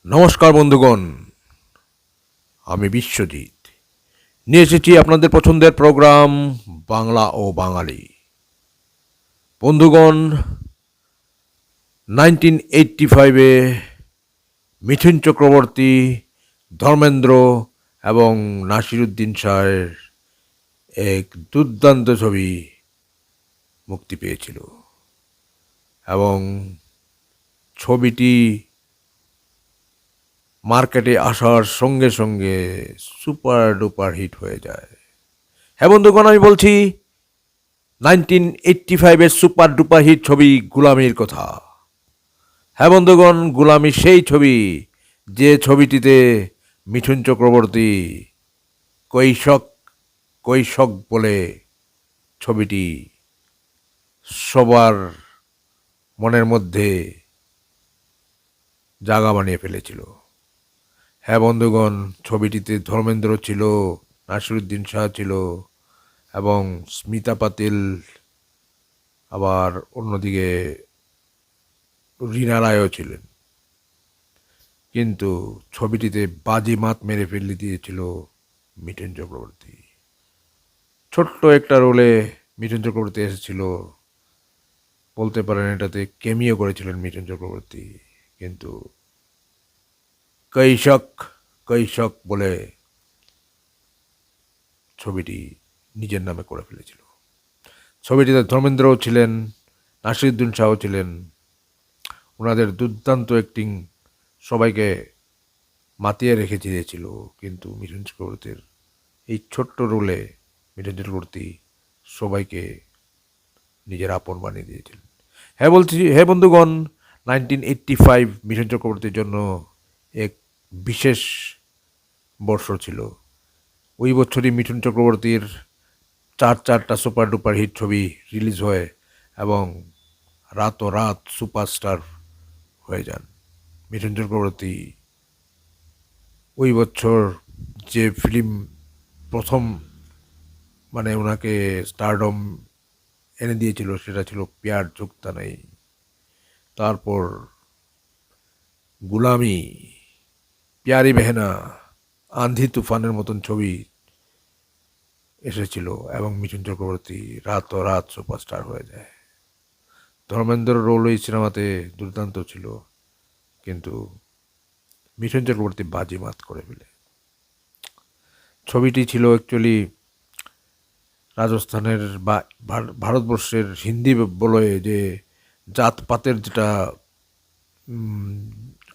নমস্কার বন্ধুগণ, আমি বিশ্বজিৎ নিয়ে এসেছি আপনাদের পছন্দের প্রোগ্রাম বাংলা ও বাঙালি। বন্ধুগণ, 1985-এ মিঠুন চক্রবর্তী, ধর্মেন্দ্র এবং নাসিরুদ্দিন শাহের এক দুর্দান্ত ছবি মুক্তি পেয়েছিল এবং ছবিটি মার্কেটে আসার সঙ্গে সঙ্গে সুপার ডুপার হিট হয়ে যায়। হ্যাঁ বন্ধুগণ, আমি বলছি 1985-এর সুপার ডুপার হিট ছবি গুলামির কথা। হ্যাঁ বন্ধুগণ, গুলামি সেই ছবি যে ছবিটিতে মিঠুন চক্রবর্তী কৈশক কৈশক বলে ছবিটি সবার মনের মধ্যে জায়গা বানিয়ে ফেলেছিল। হ্যাঁ বন্ধুগণ, ছবিটিতে ধর্মেন্দ্র ছিল, নাসিরুদ্দিন শাহ ছিল এবং স্মিতা পাতিল, আবার অন্যদিকে রীনা রায়ও ছিলেন। কিন্তু ছবিটিতে বাজিমাত মেরে ফেলে দিয়েছিল মিঠুন চক্রবর্তী। ছোট্ট একটা রোলে মিঠুন চক্রবর্তী এসেছিল, বলতে পারেন এটাতে কেমিও করেছিলেন মিঠুন চক্রবর্তী। কিন্তু কৈশক কৈশক বলে ছবিটি নিজের নামে করে ফেলেছিল। ছবিটিতে ধর্মেন্দ্রও ছিলেন, নাসিরুদ্দিন শাহও ছিলেন। ওনাদের দুর্দান্ত অ্যাক্টিং সবাইকে মাতিয়ে রেখে দিয়েছিল। কিন্তু মিঠুন চক্রবর্তীর এই ছোট্ট রোলে মিঠুন চক্রবর্তী সবাইকে নিজের আপন বানিয়ে দিয়েছিলেন। হ্যাঁ বন্ধুগণ, 1985 মিঠুন চক্রবর্তীর জন্য এক বিশেষ বর্ষ ছিল। ওই বছরই মিঠুন চক্রবর্তীর চারটা সুপার ডুপার হিট ছবি রিলিজ হয় এবং রাত সুপারস্টার হয়ে যান মিঠুন চক্রবর্তী। ওই বছর যে ফিল্ম প্রথম ওনাকে স্টারডম এনে দিয়েছিল সেটা ছিল প্যার ঝুকতা নেই। তারপর গুলামি, প্যারি বেহেনা, আন্ধি তুফানের মতন ছবি এসেছিল এবং মিঠুন চক্রবর্তী রাত সুপারস্টার হয়ে যায়। ধর্মেন্দ্র রোল এই সিনেমাতে দুর্দান্ত ছিল, কিন্তু মিঠুন চক্রবর্তী বাজিমাত করে ফেলে। ছবিটি ছিল অ্যাকচুয়ালি রাজস্থানের বা ভারতবর্ষের হিন্দি বলয়ে যে জাতপাতের যেটা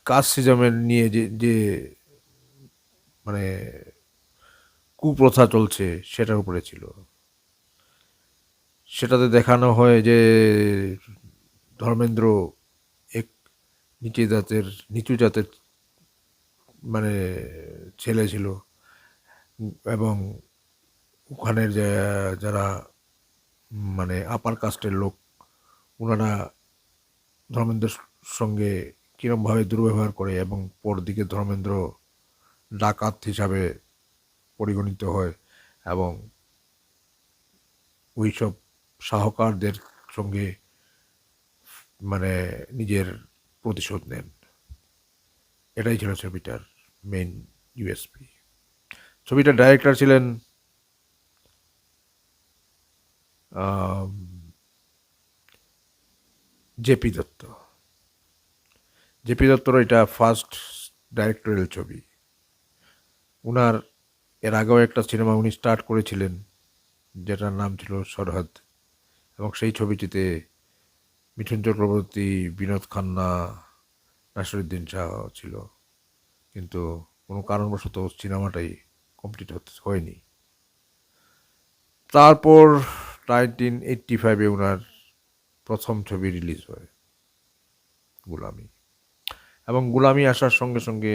কাস্ট সিজমের নিয়ে যে যে মানে কুপ্রথা চলছে সেটার উপরে ছিল। সেটাতে দেখানো হয় যে ধর্মেন্দ্র এক নিচু জাতের মানে ছেলে ছিল এবং ওখানের যারা আপার কাস্টের লোক, ওনারা ধর্মেন্দ্রের সঙ্গে কীরমভাবে দুর্ব্যবহার করে এবং পরদিকে ধর্মেন্দ্র ডাকাত হিসাবে পরিগণিত হয় এবং ওইসব সাহকারদের সঙ্গে নিজের প্রতিশোধ নেন। এটাই ছিল ছবিটার মেইন ইউএসপি। ছবিটার ডাইরেক্টর ছিলেন জেপি দত্ত। জেপি দত্তর এটা ফার্স্ট ডাইরেক্টরিয়াল ছবি। উনার এর আগেও একটা সিনেমা উনি স্টার্ট করেছিলেন যেটার নাম ছিল সরহদ, এবং সেই ছবিটিতে মিঠুন চক্রবর্তী, বিনোদ খান্না, নাসিরুদ্দিন শাহ ছিল, কিন্তু কোনো কারণবশত সিনেমাটাই কমপ্লিট হয়নি। তারপর 1985-এ ওনার প্রথম ছবি রিলিজ হয় গুলামি, এবং গুলামি আসার সঙ্গে সঙ্গে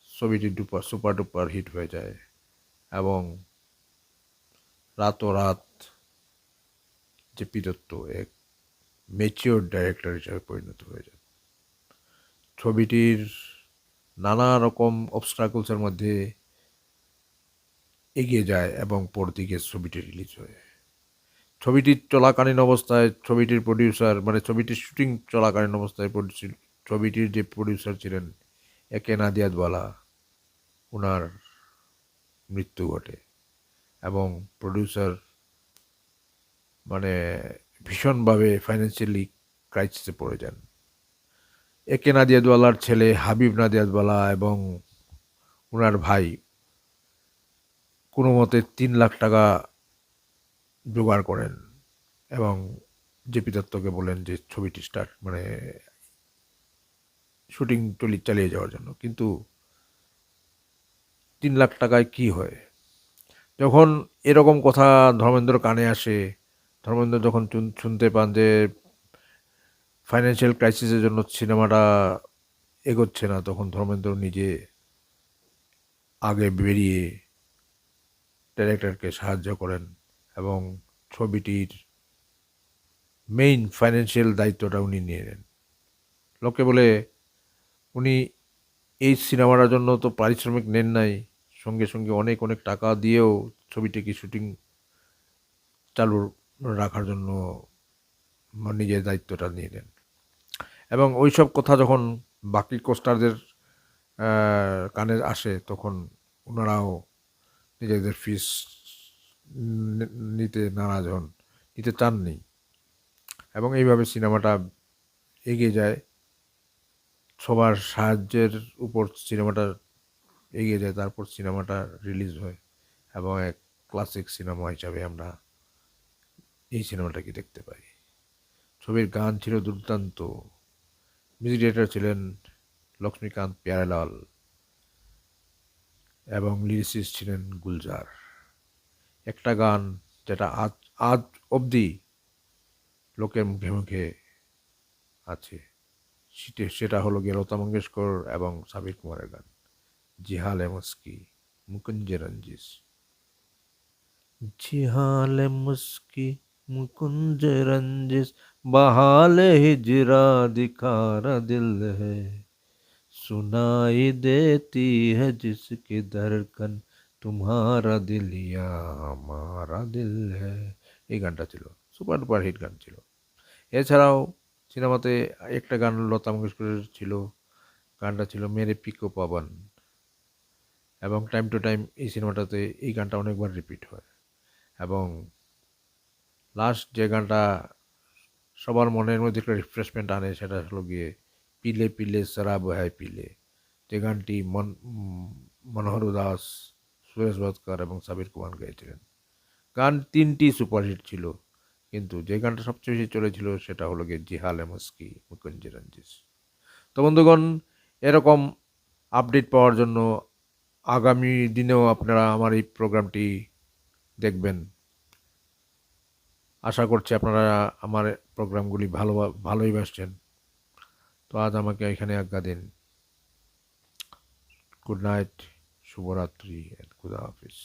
ছবিটি সুপার ডুপার হিট হয়ে যায় এবং রাত জেপি দত্ত এক ম্যাচিওর ডাইরেক্টর হিসাবে পরিণত হয়ে যায়। ছবিটির নানা রকম অবস্ট্রাকলসের মধ্যে এগিয়ে যায় এবং পরদিকে ছবিটি রিলিজ হয়। ছবিটির চলাকালীন অবস্থায় ছবিটির প্রডিউসার ছবিটির শুটিং চলাকালীন অবস্থায় ছবিটির যে প্রডিউসার ছিলেন একে নাদিয়াদওয়ালা ওনার মৃত্যু ঘটে এবং প্রডিউসার মানে ভীষণভাবে ফাইন্যান্সিয়ালি ক্রাইসিসে পড়ে যান। একে নাদিয়াদওয়ালার ছেলে হাবিব নাদিয়াদওয়ালা এবং ওনার ভাই কোনো মতে 3 লাখ টাকা জোগাড় করেন এবং জেপি দত্তকে বলেন যে ছবিটি শুটিং চালিয়ে যাওয়ার জন্য। কিন্তু 3 লাখ টাকায় কি হয়? যখন এরকম কথা ধর্মেন্দ্র কানে আসে, ধর্মেন্দ্র যখন শুনতে পান যে ফাইন্যান্সিয়াল ক্রাইসিসের জন্য সিনেমাটা এগোচ্ছে না, তখন ধর্মেন্দ্র নিজে আগে বেরিয়ে ডাইরেক্টরকে সাহায্য করেন এবং ছবিটির মেইন ফাইন্যান্সিয়াল দায়িত্বটা উনি নিয়ে নেন। লোকে বলে উনি এই সিনেমাটার জন্য তো পারিশ্রমিক নেন নাই, সঙ্গে সঙ্গে অনেক অনেক টাকা দিয়েও ছবিটিকে শুটিং চালু রাখার জন্য নিজের দায়িত্বটা নিয়ে নেন। এবং ওইসব কথা যখন বাকি কোস্টারদের কানে আসে, তখন ওনারাও নিজেদের ফিস নিতে নারাজ হন, নিতে চাননি। এবং এইভাবে সিনেমাটা এগিয়ে যায়, সবার সাহায্যের উপর সিনেমাটা এগিয়ে যায়। তারপর সিনেমাটা রিলিজ হয় এবং এক ক্লাসিক সিনেমা হিসাবে আমরা এই সিনেমাটাকে দেখতে পাই। ছবির গান ছিল দুর্দান্ত, মিউজিক ডিরেক্টর ছিলেন লক্ষ্মীকান্ত প্যারেলাল এবং লিরিসিস্ট ছিলেন গুলজার। একটা গান যেটা আজ আজ অবধি লোকের মুখে মুখে আছে, সেটা হলো গিয়ে লতা মঙ্গেশকর এবং সাবির কুমারের গান, জিহালে মুস্কি মুকুঞ্জে রঞ্জিস। जिहाले मुस्की मुकुंज रंजिश बहाले हिजरा दिखारा दिल है सुनाई देती है जिसकी धड़कन तुम्हारा दिल या हमारा दिल है। এই গানটা ছিল সুপার ডুপার হিট গান ছিল। এছাড়াও সিনেমাতে একটা গান লতা মঙ্গেশকরের ছিল, গানটা ছিল মেরে পিকো পাবন। এবং টাইম টু টাইম এই সিনেমাটাতে এই গানটা অনেকবার রিপিট হয়। এবং লাস্ট যে গানটা সবার মনের মধ্যে একটা রিফ্রেশমেন্ট আনে, সেটা হলো গিয়ে পিলে পিলে শরাব হ্যায় পিলে, যে গানটি মনোহর দাস, সুরেশ ভাস্কর এবং সাবির কুমার গেয়েছিলেন। গান 3টি সুপারহিট ছিল, কিন্তু যে গানটা সবচেয়ে বেশি চলেছিল সেটা হলো গিয়ে জিহালে মুস্কি মুকুঞ্জে রঞ্জিস। তো বন্ধুগণ, এরকম আপডেট পাওয়ার জন্য আগামী দিনেও আপনারা আমার এই প্রোগ্রামটি দেখবেন। আশা করছি আপনারা আমার প্রোগ্রামগুলি ভালোই বাসছেন। তো আজ আমাকে এখানে আজ্ঞা দিন। গুড নাইট, শুভরাত্রি, খুদা হাফিজ।